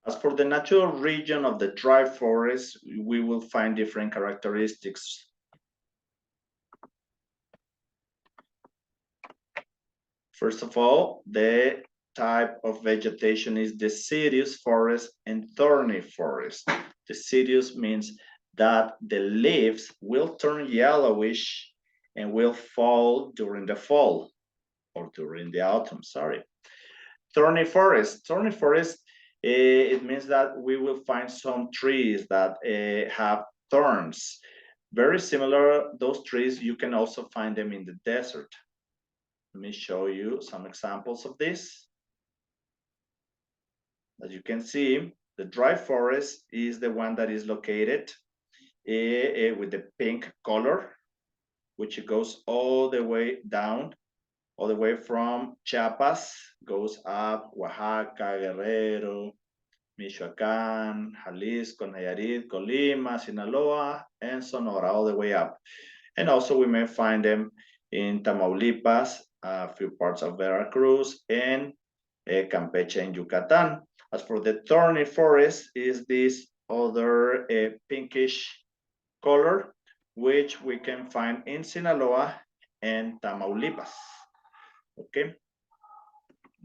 As for the natural region of the dry forest, we will find different characteristics. First of all, the type of vegetation is deciduous forest and thorny forest. Deciduous means that the leaves will turn yellowish and will fall during the fall or during the autumn, sorry. Thorny forest, it means that we will find some trees that have thorns. Very similar, those trees, you can also find them in the desert. Let me show you some examples of this. As you can see, the dry forest is the one that is located with the pink color, which goes all the way down, all the way from Chiapas, goes up Oaxaca, Guerrero, Michoacán, Jalisco, Nayarit, Colima, Sinaloa, and Sonora, all the way up. And also we may find them in Tamaulipas, a few parts of Veracruz, and Campeche and Yucatan. As for the thorny forest, is this other pinkish color, which we can find in Sinaloa and Tamaulipas. Okay,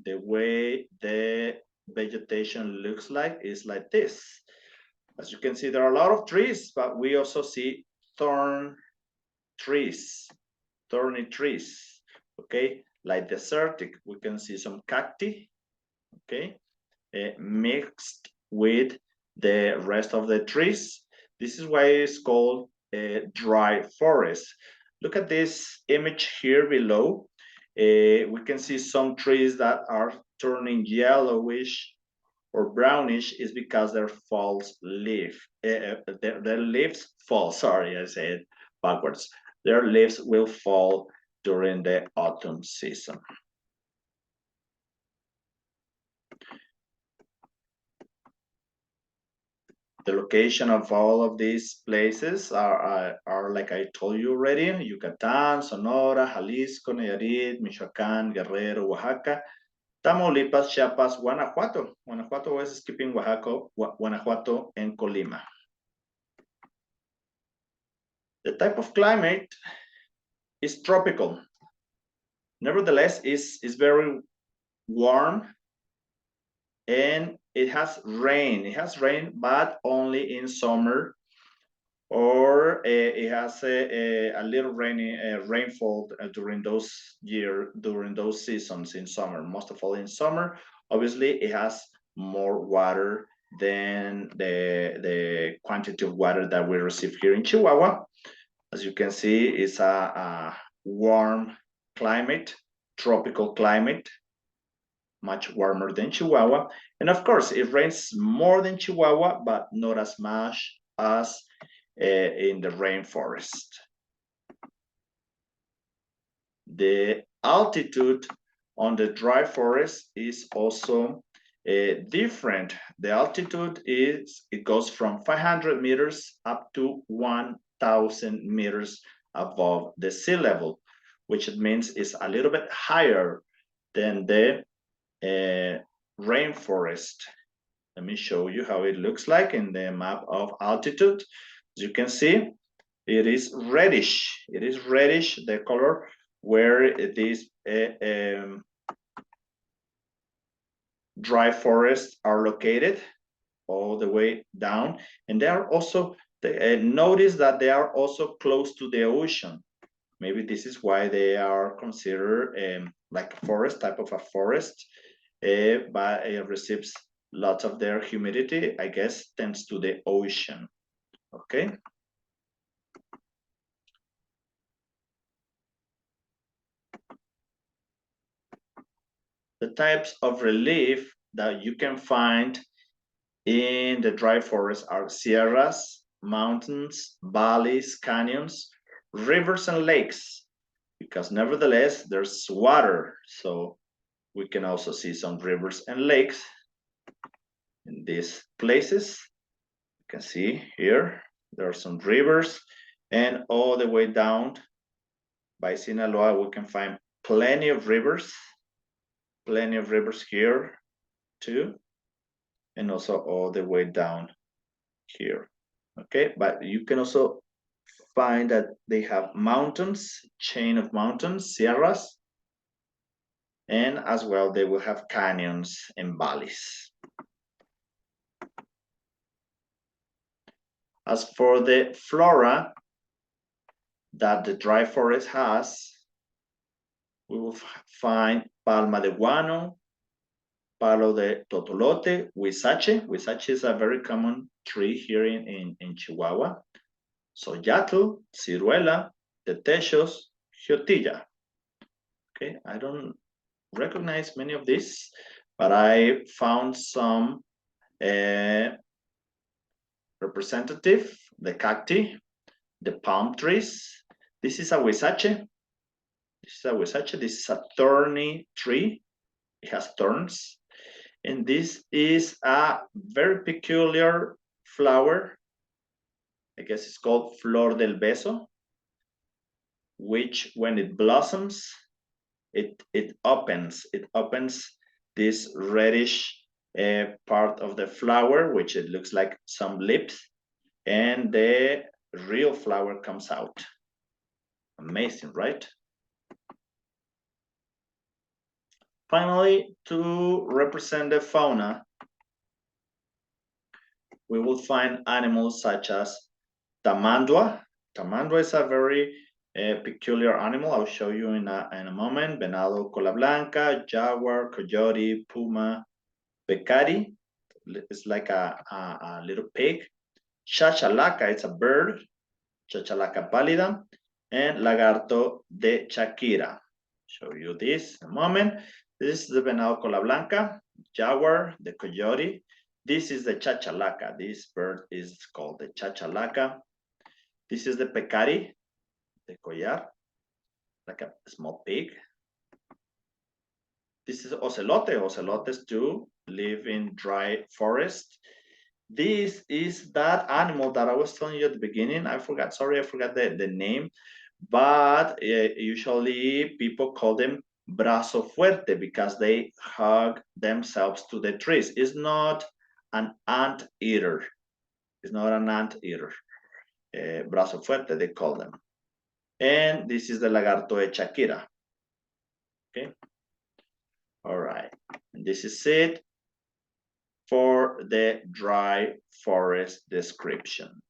the way the vegetation looks like is like this. As you can see, there are a lot of trees, but we also see thorny trees, okay? Like desertic, we can see some cacti, okay? Mixed with the rest of the trees. This is why it's called a dry forest. Look at this image here below. We can see some trees that are turning yellowish or brownish is because their their leaves fall. Sorry, I said backwards. Their leaves will fall during the autumn season. The location of all of these places are like I told you already, Yucatan, Sonora, Jalisco, Nayarit, Michoacán, Guerrero, Oaxaca, Tamaulipas, Chiapas, Guanajuato. Guanajuato was skipping Oaxaca, Guanajuato, and Colima. The type of climate is tropical. Nevertheless, is very warm and it has rain. It has rain, but only in summer, or it has a little rainfall during those seasons in summer. Most of all in summer, obviously it has more water than the quantity of water that we receive here in Chihuahua. As you can see, it's a warm climate, tropical climate, much warmer than Chihuahua. And of course, it rains more than Chihuahua, but not as much as in the rainforest. The altitude on the dry forest is also different. The altitude it goes from 500 meters up to 1,000 meters above the sea level, which means it's a little bit higher than the rainforest. Let me show you how it looks like in the map of altitude. As you can see, it is reddish. It is reddish, the color where these dry forests are located all the way down. And they are also, notice that they are also close to the ocean. Maybe this is why they are considered like a forest, type of a forest, but it receives lots of their humidity, I guess, thanks to the ocean. Okay. The types of relief that you can find in the dry forest are sierras, mountains, valleys, canyons, rivers, and lakes, because nevertheless there's water. So we can also see some rivers and lakes in these places. You can see here, there are some rivers, and all the way down by Sinaloa, we can find plenty of rivers here too. and also all the way down here. Okay, but you can also find that they have mountains, chain of mountains, sierras, and as well they will have canyons and valleys. As for the flora that the dry forest has, we will find palma de guano, palo de totolote, huizache. Huizache is a very common tree here in Chihuahua. Soyatl, ciruela, tetechos, giotilla. Okay, I don't recognize many of these, but I found some representative, the cacti, the palm trees. This is a huizache. This is a huizache. This is a thorny tree. It has thorns. And this is a very peculiar flower. I guess it's called flor del beso, which when it blossoms, it opens this reddish part of the flower, which it looks like some lips, and the real flower comes out. Amazing, right? Finally, to represent the fauna, we will find animals such as tamandua. Tamandua is a very peculiar animal. I'll show you in a moment. Venado cola blanca, jaguar, coyote, puma, pecari. It's like a little pig. Chachalaca, it's a bird. Chachalaca pálida. And lagarto de Shakira. Show you this in a moment. This is the venado cola blanca, jaguar, the coyote. This is the chachalaca. This bird is called the chachalaca. This is the pecari, the collar, like a small pig. This is ocelote. Ocelotes too live in dry forest. This is that animal that I was telling you at the beginning. I forgot the name, but usually people call them brazo fuerte because they hug themselves to the trees. It's not an ant eater. It's not an ant eater. Brazo fuerte, they call them. And this is the lagarto de Shakira. Okay. All right. And this is it for the dry forest description.